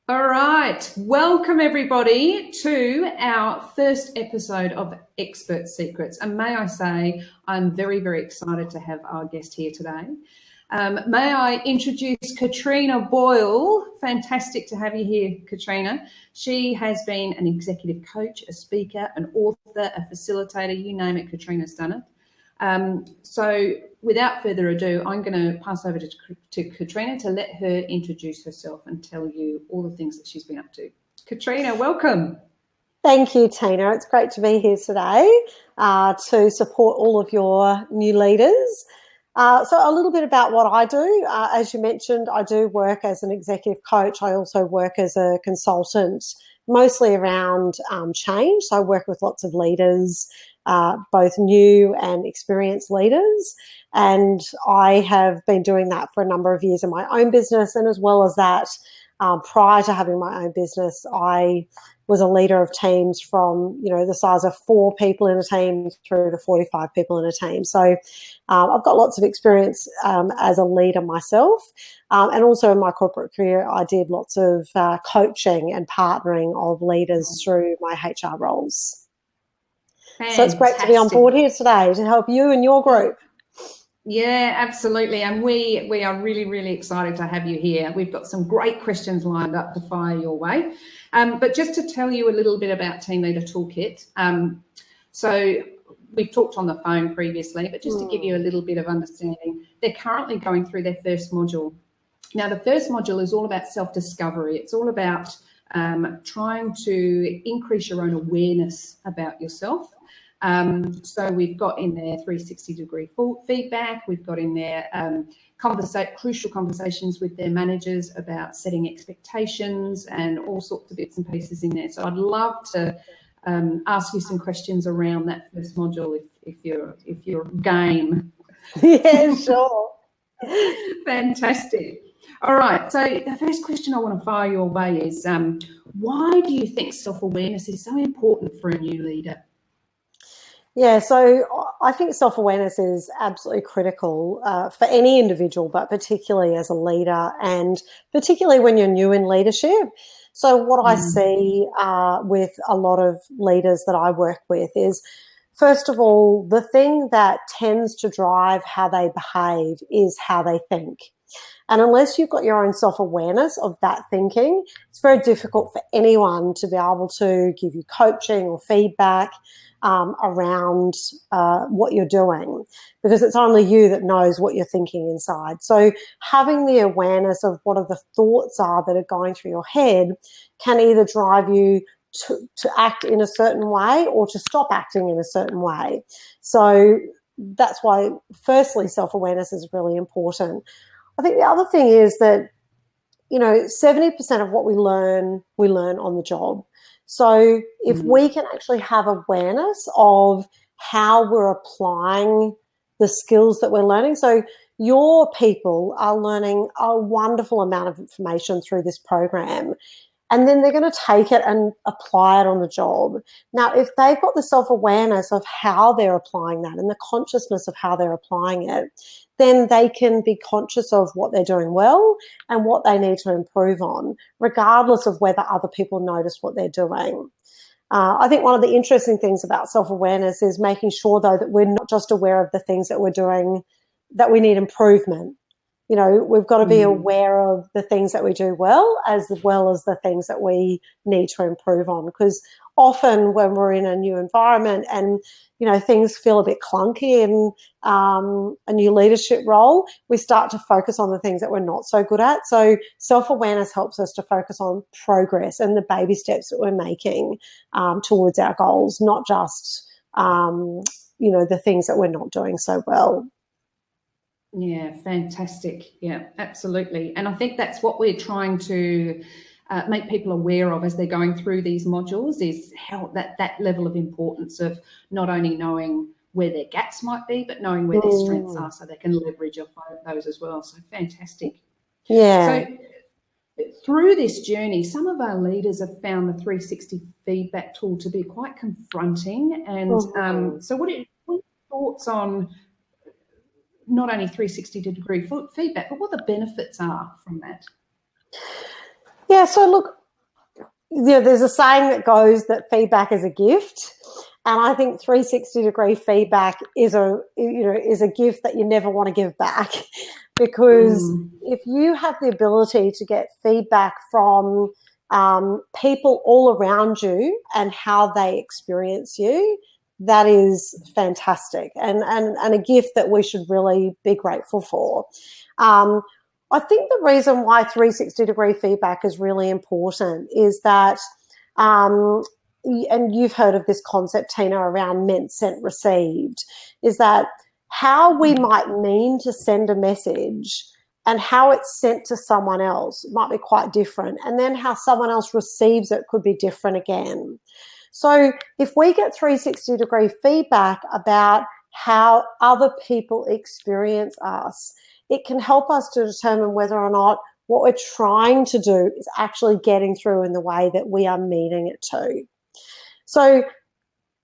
All right. Welcome, everybody, to our first episode of Expert Secrets. And may I say, I'm very, very excited to have our guest here today. May I introduce Katrina Boyle. Fantastic to have you here, Katrina. She has been an executive coach, a speaker, an author, a facilitator, you name it, Katrina's done it. So without further ado, I'm going to pass over to Katrina to let her introduce herself and tell you all the things that she's been up to. Katrina, welcome. Thank you, Tina. It's great to be here today to support all of your new leaders. So a little bit about what I do. As you mentioned, I do work as an executive coach. I also work as a consultant, mostly around change. So I work with lots of leaders, both new and experienced leaders. And I have been doing that for a number of years in my own business. And as well as that, prior to having my own business, I was a leader of teams from, the size of 4 people in a team through to 45 people in a team. So I've got lots of experience as a leader myself. And also in my corporate career, I did lots of coaching and partnering of leaders through my HR roles. Fantastic. So it's great to be on board here today to help you and your group. Yeah, absolutely. And we are really, really excited to have you here. We've got some great questions lined up to fire your way. But just to tell you a little bit about Team Leader Toolkit. So we've talked on the phone previously, but just to give you a little bit of understanding, they're currently going through their first module. Now, the first module is all about self-discovery. It's all about trying to increase your own awareness about yourself. So we've got in there 360-degree feedback. We've got in there crucial conversations with their managers about setting expectations and all sorts of bits and pieces in there. So I'd love to ask you some questions around that first module if you're game. Yeah, sure. Fantastic. All right. So the first question I want to fire your way is, why do you think self-awareness is so important for a new leader? Yeah, so I think self-awareness is absolutely critical for any individual, but particularly as a leader and particularly when you're new in leadership. So what I see with a lot of leaders that I work with is, first of all, the thing that tends to drive how they behave is how they think. And unless you've got your own self-awareness of that thinking, it's very difficult for anyone to be able to give you coaching or feedback around what you're doing, because it's only you that knows what you're thinking inside. So having the awareness of what are the thoughts are that are going through your head can either drive you to act in a certain way or to stop acting in a certain way. So that's why, firstly, self-awareness is really important. I think the other thing is that, 70% of what we learn on the job. So if we can actually have awareness of how we're applying the skills that we're learning. So your people are learning a wonderful amount of information through this program. And then they're going to take it and apply it on the job. Now, if they've got the self-awareness of how they're applying that and the consciousness of how they're applying it, then they can be conscious of what they're doing well and what they need to improve on, regardless of whether other people notice what they're doing. I think one of the interesting things about self-awareness is making sure, though, that we're not just aware of the things that we're doing that we need improvement. We've got to be aware of the things that we do well as the things that we need to improve on. Because often when we're in a new environment and, things feel a bit clunky in a new leadership role, we start to focus on the things that we're not so good at. So self-awareness helps us to focus on progress and the baby steps that we're making towards our goals, not just, the things that we're not doing so well. Yeah, fantastic. Yeah, absolutely. And I think that's what we're trying to make people aware of as they're going through these modules, is how that level of importance of not only knowing where their gaps might be, but knowing where their strengths are so they can leverage off those as well. So fantastic. Yeah. So through this journey, some of our leaders have found the 360 feedback tool to be quite confronting. And so what are your thoughts on not only 360-degree feedback, but what the benefits are from that? Yeah, so look, there's a saying that goes that feedback is a gift. And I think 360-degree feedback is a gift that you never want to give back, because if you have the ability to get feedback from people all around you and how they experience you, that is fantastic, and a gift that we should really be grateful for. I think the reason why 360-degree feedback is really important is that, and you've heard of this concept, Tina, around meant, sent, received, is that how we might mean to send a message and how it's sent to someone else might be quite different. And then how someone else receives it could be different again. So if we get 360-degree feedback about how other people experience us, it can help us to determine whether or not what we're trying to do is actually getting through in the way that we are meaning it to. So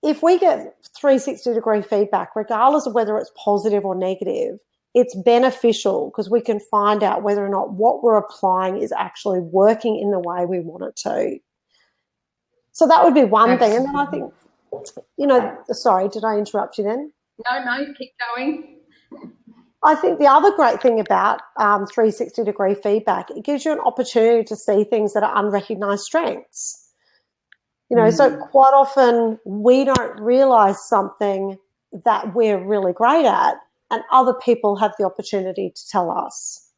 if we get 360-degree feedback, regardless of whether it's positive or negative, it's beneficial because we can find out whether or not what we're applying is actually working in the way we want it to. So that would be one thing. And then I think, sorry, did I interrupt you then? No, keep going. I think the other great thing about 360-degree feedback, it gives you an opportunity to see things that are unrecognised strengths. So quite often we don't realise something that we're really great at, and other people have the opportunity to tell us.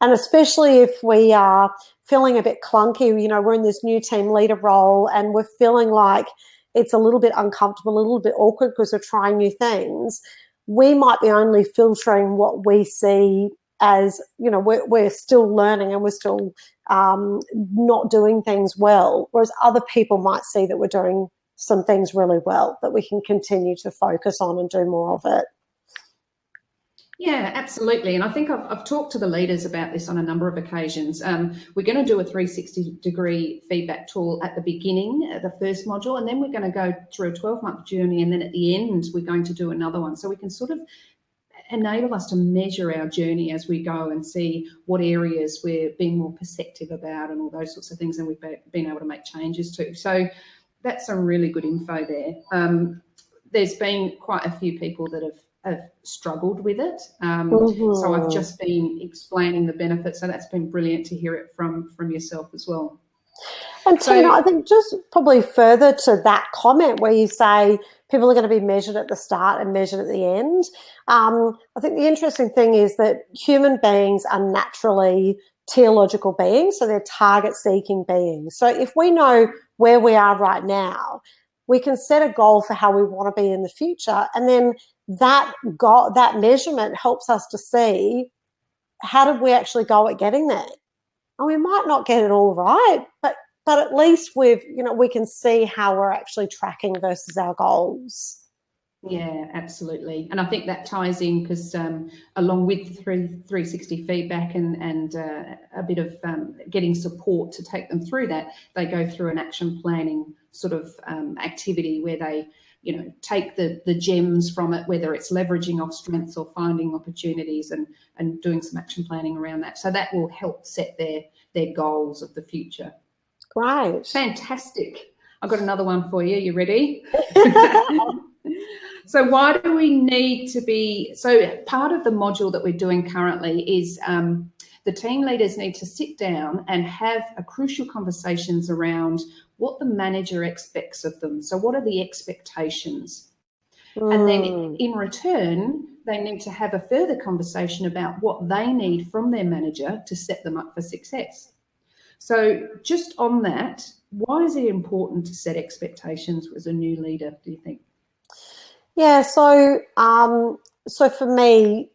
And especially if we are feeling a bit clunky, we're in this new team leader role and we're feeling like it's a little bit uncomfortable, a little bit awkward because we're trying new things, we might be only filtering what we see as, we're still learning and we're still not doing things well, whereas other people might see that we're doing some things really well that we can continue to focus on and do more of it. Yeah, absolutely. And I think I've talked to the leaders about this on a number of occasions. We're going to do a 360-degree feedback tool at the beginning, the first module, and then we're going to go through a 12-month journey, and then at the end we're going to do another one. So we can sort of enable us to measure our journey as we go and see what areas we're being more perceptive about and all those sorts of things, and we've been able to make changes to. So that's some really good info there. There's been quite a few people that have struggled with it. So I've just been explaining the benefits. So that's been brilliant to hear it from yourself as well. And Tina, I think just probably further to that comment where you say people are going to be measured at the start and measured at the end. I think the interesting thing is that human beings are naturally teleological beings, so they're target-seeking beings. So if we know where we are right now, we can set a goal for how we want to be in the future, and then that measurement helps us to see how did we actually go at getting there. And we might not get it all right, but at least we can see how we're actually tracking versus our goals. Yeah, absolutely. And I think that ties in because along with 360 feedback and a bit of getting support to take them through that, they go through an action planning sort of activity where they, take the gems from it, whether it's leveraging off strengths or finding opportunities and doing some action planning around that. So that will help set their goals of the future. Great. Fantastic. I've got another one for you. You ready? So why do we need to be, so part of the module that we're doing currently is the team leaders need to sit down and have a crucial conversations around what the manager expects of them. So what are the expectations? And then in return, they need to have a further conversation about what they need from their manager to set them up for success. So just on that, why is it important to set expectations as a new leader, do you think? Yeah, so for me,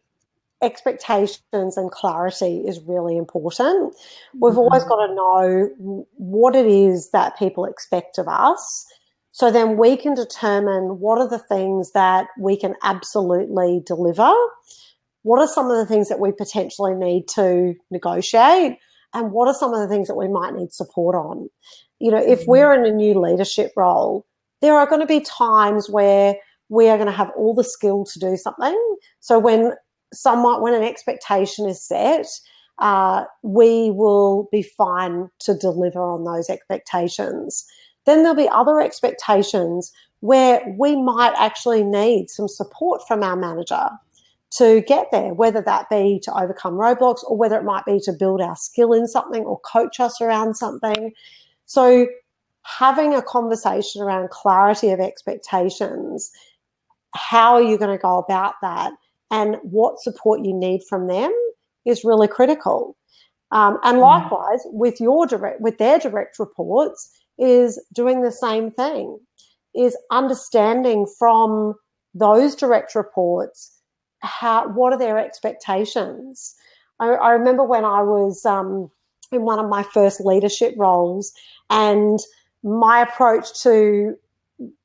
expectations and clarity is really important. We've always got to know what it is that people expect of us, so then we can determine what are the things that we can absolutely deliver, what are some of the things that we potentially need to negotiate, and what are some of the things that we might need support on. If we're in a new leadership role, there are going to be times where we are going to have all the skill to do something. So when an expectation is set, we will be fine to deliver on those expectations. Then there'll be other expectations where we might actually need some support from our manager to get there, whether that be to overcome roadblocks or whether it might be to build our skill in something or coach us around something. So having a conversation around clarity of expectations, how are you going to go about that, and what support you need from them is really critical. And likewise, with their direct reports, is doing the same thing, is understanding from those direct reports what are their expectations. I remember when I was in one of my first leadership roles, and my approach to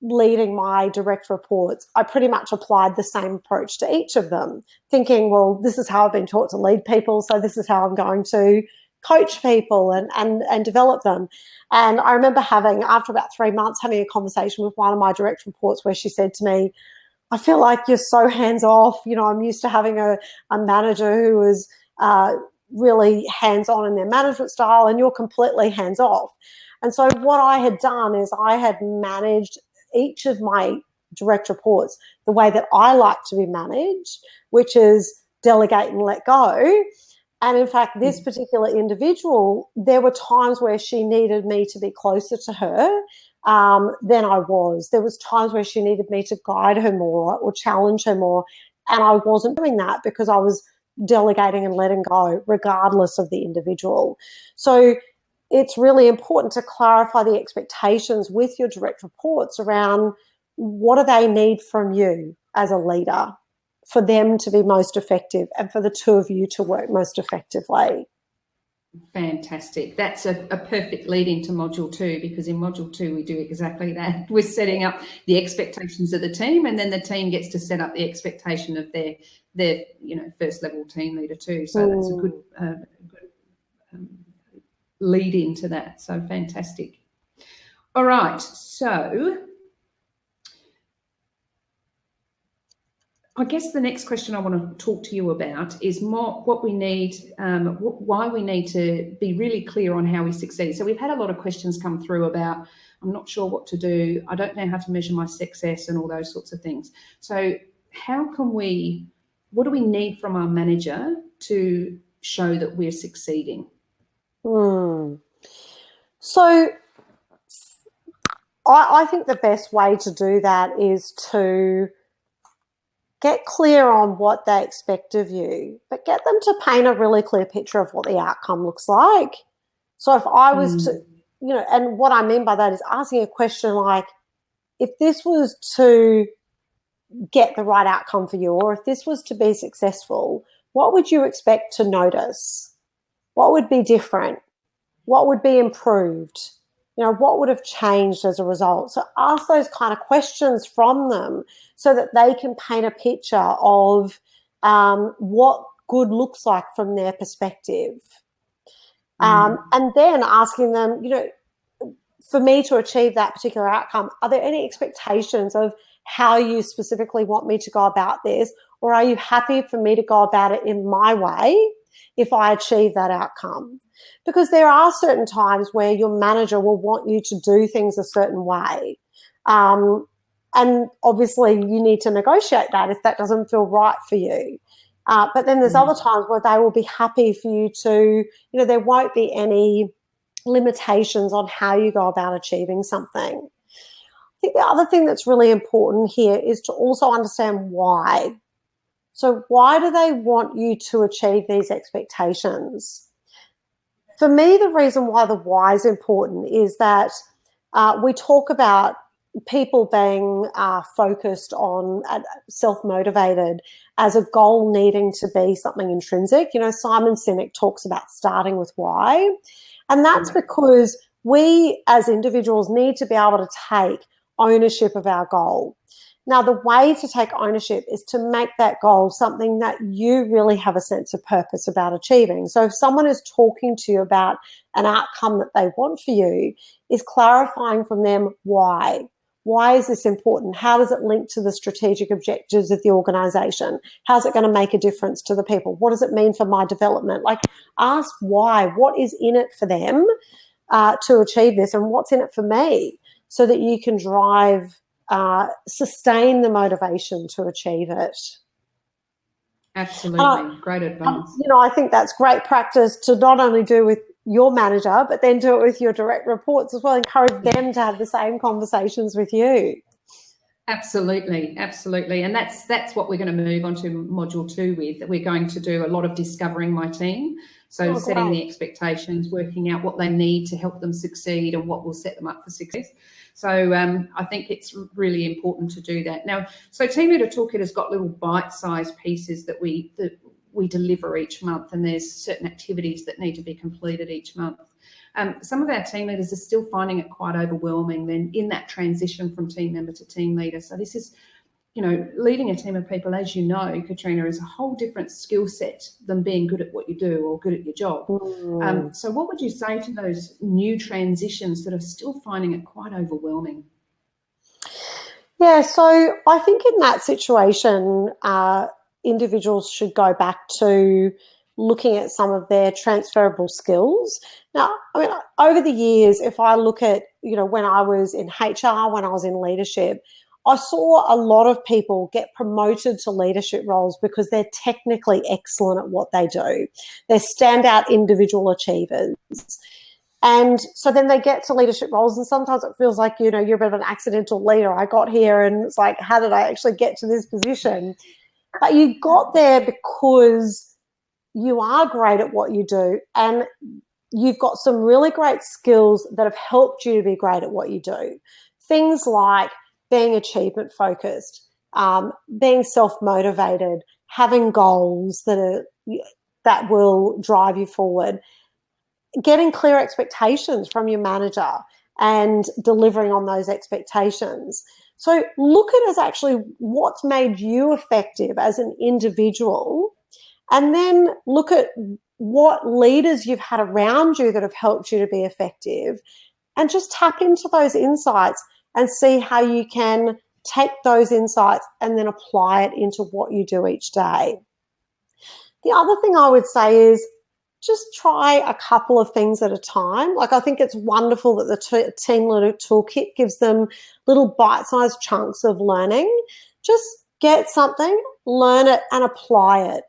leading my direct reports, I pretty much applied the same approach to each of them, thinking, well, this is how I've been taught to lead people, so this is how I'm going to coach people and develop them. And I remember after about 3 months, having a conversation with one of my direct reports where she said to me, I feel like you're so hands-off. I'm used to having a manager who was really hands-on in their management style, and you're completely hands-off. And so what I had done is I had managed each of my direct reports the way that I like to be managed, which is delegate and let go. And in fact, this particular individual, there were times where she needed me to be closer to her than I was. There was times where she needed me to guide her more or challenge her more, and I wasn't doing that because I was delegating and letting go regardless of the individual. So it's really important to clarify the expectations with your direct reports around what do they need from you as a leader for them to be most effective and for the two of you to work most effectively. Fantastic. That's a perfect lead into module 2, because in module 2 we do exactly that. We're setting up the expectations of the team, and then the team gets to set up the expectation of their first level team leader too. So that's a good lead into that. So fantastic. All right. So I guess the next question I want to talk to you about is more what we need, why we need to be really clear on how we succeed. So we've had a lot of questions come through about, I'm not sure what to do, I don't know how to measure my success, and all those sorts of things. So what do we need from our manager to show that we're succeeding? So I think the best way to do that is to get clear on what they expect of you, but get them to paint a really clear picture of what the outcome looks like. So if I was to, and what I mean by that is asking a question like, if this was to get the right outcome for you, or if this was to be successful, what would you expect to notice? What would be different? What would be improved? What would have changed as a result? So ask those kind of questions from them so that they can paint a picture of what good looks like from their perspective. And then asking them, for me to achieve that particular outcome, are there any expectations of how you specifically want me to go about this? Or are you happy for me to go about it in my way if I achieve that outcome? Because there are certain times where your manager will want you to do things a certain way. And obviously you need to negotiate that if that doesn't feel right for you. But then there's other times where they will be happy for you to, there won't be any limitations on how you go about achieving something. I think the other thing that's really important here is to also understand why. So why do they want you to achieve these expectations? For me, the reason why the why is important is that we talk about people being focused on self-motivated as a goal needing to be something intrinsic. Simon Sinek talks about starting with why. And that's because we as individuals need to be able to take ownership of our goal. Now, the way to take ownership is to make that goal something that you really have a sense of purpose about achieving. So if someone is talking to you about an outcome that they want for you, is clarifying from them why. Why is this important? How does it link to the strategic objectives of the organisation? How's it going to make a difference to the people? What does it mean for my development? Like, ask why. What is in it for them to achieve this, and what's in it for me, so that you can sustain the motivation to achieve it. Absolutely. Great advice. I think that's great practice to not only do with your manager, but then do it with your direct reports as well. Encourage them to have the same conversations with you. Absolutely, absolutely. And that's what we're going to move on to module 2 with. We're going to do a lot of discovering my team. So setting the expectations, working out what they need to help them succeed and what will set them up for success. So I think it's really important to do that. Now, so Team Leader Toolkit has got little bite-sized pieces that we deliver each month, and there's certain activities that need to be completed each month. Some of our team leaders are still finding it quite overwhelming then in that transition from team member to team leader. So this is, leading a team of people, as you know, Katrina, is a whole different skill set than being good at what you do or good at your job. So what would you say to those new transitions that are still finding it quite overwhelming? Yeah, so I think in that situation, individuals should go back to looking at some of their transferable skills. Now, I mean, over the years, if I look at, when I was in HR, when I was in leadership, I saw a lot of people get promoted to leadership roles because they're technically excellent at what they do. They're standout individual achievers. And so then they get to leadership roles, and sometimes it feels like, you're a bit of an accidental leader. I got here and it's like, how did I actually get to this position? But you got there because you are great at what you do, and you've got some really great skills that have helped you to be great at what you do. Things like being achievement focused, being self-motivated, having goals that will drive you forward, getting clear expectations from your manager and delivering on those expectations. So look at it as actually what's made you effective as an individual, and then look at what leaders you've had around you that have helped you to be effective, and just tap into those insights and see how you can take those insights and then apply it into what you do each day. The other thing I would say is just try a couple of things at a time. Like, I think it's wonderful that the Team Leader Toolkit gives them little bite-sized chunks of learning. Just get something, learn it, and apply it.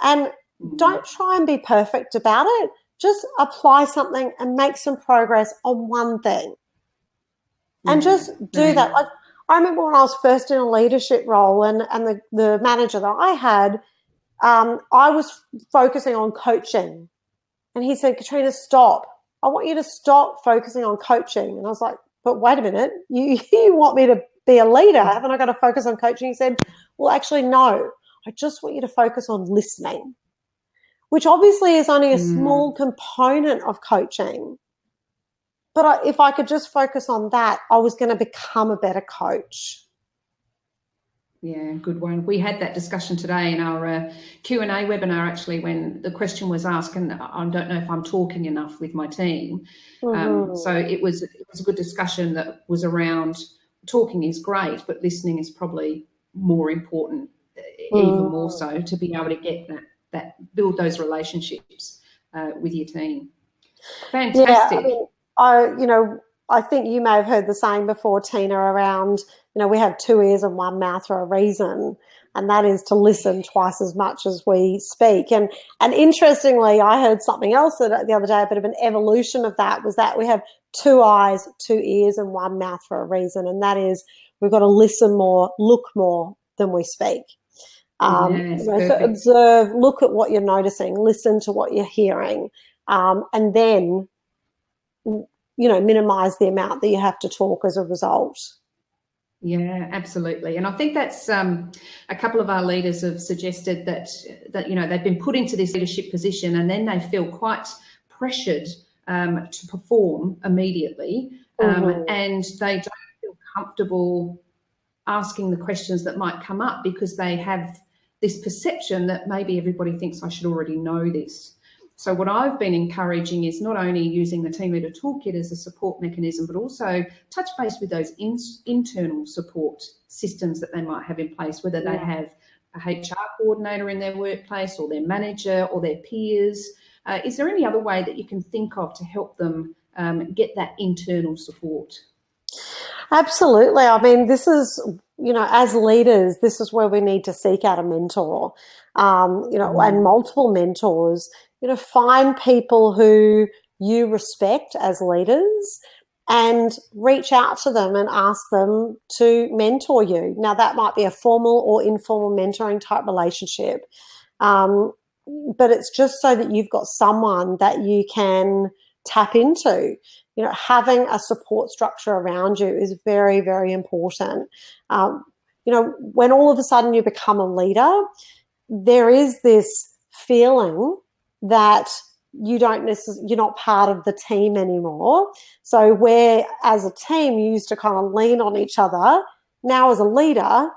And don't try and be perfect about it. Just apply something and make some progress on one thing. And just do that. Like, I remember when I was first in a leadership role, and the manager that I had, I was focusing on coaching. And he said, Katrina, stop. I want you to stop focusing on coaching. And I was like, but wait a minute, you want me to be a leader? Haven't I got to focus on coaching? He said, well, actually, no. I just want you to focus on listening, which obviously is only a small component of coaching. But if I could just focus on that, I was going to become a better coach. Yeah, good one. We had that discussion today in our Q&A webinar, actually, when the question was asked, and I don't know if I'm talking enough with my team. So it was a good discussion that was around talking is great, but listening is probably more important, even more so, to be able to get that build those relationships with your team. Fantastic. Yeah, I think you may have heard the saying before, Tina, around, we have 2 ears and 1 mouth for a reason, and that is to listen twice as much as we speak. And interestingly, I heard something else the other day, a bit of an evolution of that, was that we have 2 eyes, 2 ears and 1 mouth for a reason, and that is we've got to listen more, look more than we speak. So observe, look at what you're noticing, listen to what you're hearing, and then minimize the amount that you have to talk as a result. Yeah, absolutely. And I think that's a couple of our leaders have suggested that they've been put into this leadership position, and then they feel quite pressured to perform immediately, and they don't feel comfortable asking the questions that might come up because they have this perception that maybe everybody thinks I should already know this. So what I've been encouraging is not only using the Team Leader Toolkit as a support mechanism, but also touch base with those internal support systems that they might have in place, whether they have a HR coordinator in their workplace or their manager or their peers. Is there any other way that you can think of to help them get that internal support? Absolutely. I mean, this is, as leaders, this is where we need to seek out a mentor, and multiple mentors. Find people who you respect as leaders and reach out to them and ask them to mentor you. Now, that might be a formal or informal mentoring type relationship, but it's just so that you've got someone that you can tap into. Having a support structure around you is very, very important. When all of a sudden you become a leader, there is this feeling that you're not part of the team anymore. So where as a team you used to kind of lean on each other, now as a leader,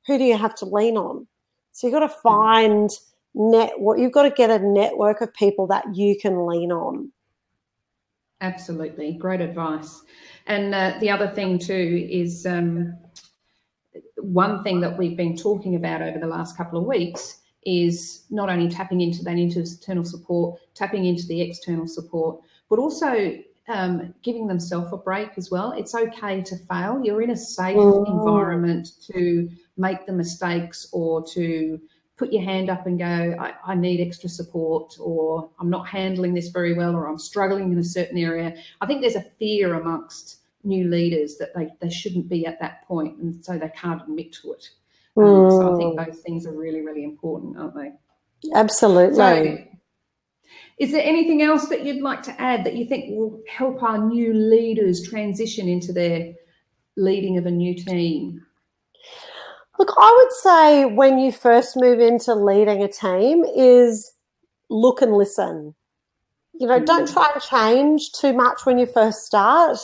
who do you have to lean on? So you've got to find you've got to get a network of people that you can lean on. Absolutely. Great advice. And the other thing too is one thing that we've been talking about over the last couple of weeks is not only tapping into that internal support, tapping into the external support, but also giving themselves a break as well. It's okay to fail. You're in a safe environment to make the mistakes or to put your hand up and go, I need extra support, or I'm not handling this very well, or I'm struggling in a certain area. I think there's a fear amongst new leaders that they shouldn't be at that point, and so they can't admit to it. So I think those things are really, really important, aren't they? Absolutely. So is there anything else that you'd like to add that you think will help our new leaders transition into their leading of a new team? Look, I would say when you first move into leading a team is look and listen. Don't try and change too much when you first start.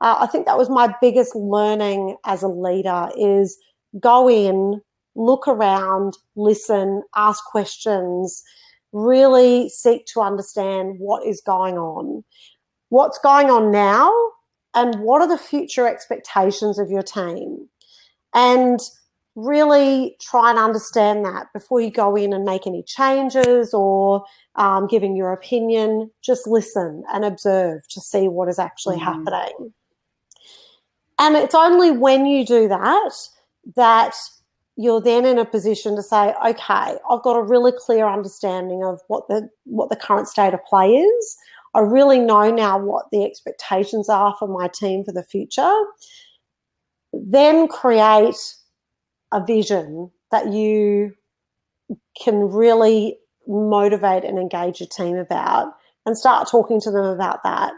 I think that was my biggest learning as a leader is go in, look around, listen, ask questions, really seek to understand what is going on, what's going on now, and what are the future expectations of your team. And really try and understand that before you go in and make any changes or giving your opinion. Just listen and observe to see what is actually happening. And it's only when you do that you're then in a position to say, okay, I've got a really clear understanding of what the current state of play is. I really know now what the expectations are for my team for the future. Then create a vision that you can really motivate and engage your team about and start talking to them about that.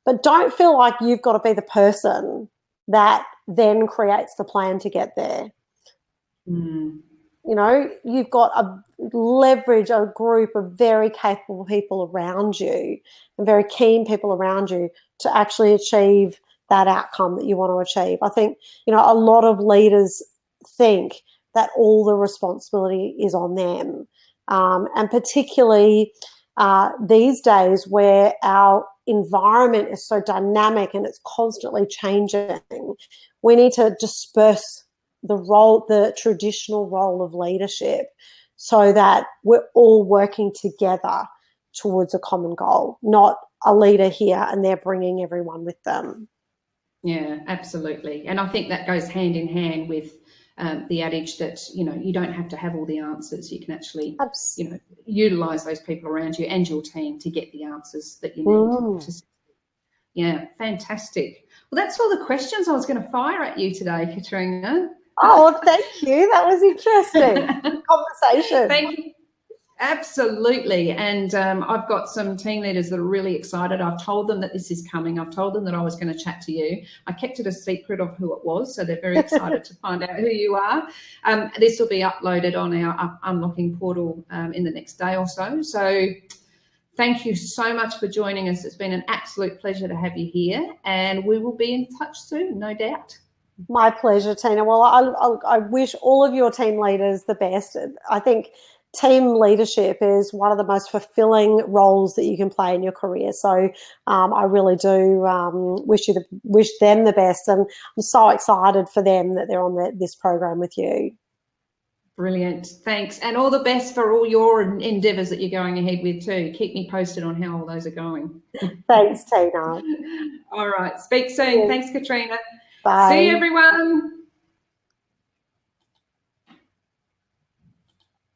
But don't feel like you've got to be the person that then creates the plan to get there. You've got leverage a group of very capable people around you and very keen people around you to actually achieve that outcome that you want to achieve. I think, a lot of leaders think that all the responsibility is on them. And particularly these days where our environment is so dynamic and it's constantly changing, we need to disperse the traditional role of leadership so that we're all working together towards a common goal, not a leader here and they're bringing everyone with them. Yeah, absolutely. And I think that goes hand in hand with the adage that, you don't have to have all the answers. You can actually, utilize those people around you and your team to get the answers that you need. Yeah, fantastic. Well, that's all the questions I was going to fire at you today, Katrina. Oh, thank you. That was interesting. Conversation. Thank you. Absolutely. And I've got some team leaders that are really excited. I've told them that this is coming. I've told them that I was going to chat to you. I kept it a secret of who it was, so they're very excited to find out who you are. This will be uploaded on our unlocking portal in the next day or so. So thank you so much for joining us. It's been an absolute pleasure to have you here, and we will be in touch soon, no doubt. My pleasure, Tina. Well, I wish all of your team leaders the best. I think team leadership is one of the most fulfilling roles that you can play in your career. So I really do wish them the best, and I'm so excited for them that they're on this program with you. Brilliant. Thanks. And all the best for all your endeavours that you're going ahead with too. Keep me posted on how all those are going. Thanks, Tina. All right. Speak soon. Thanks, Katrina. Bye. See you, everyone.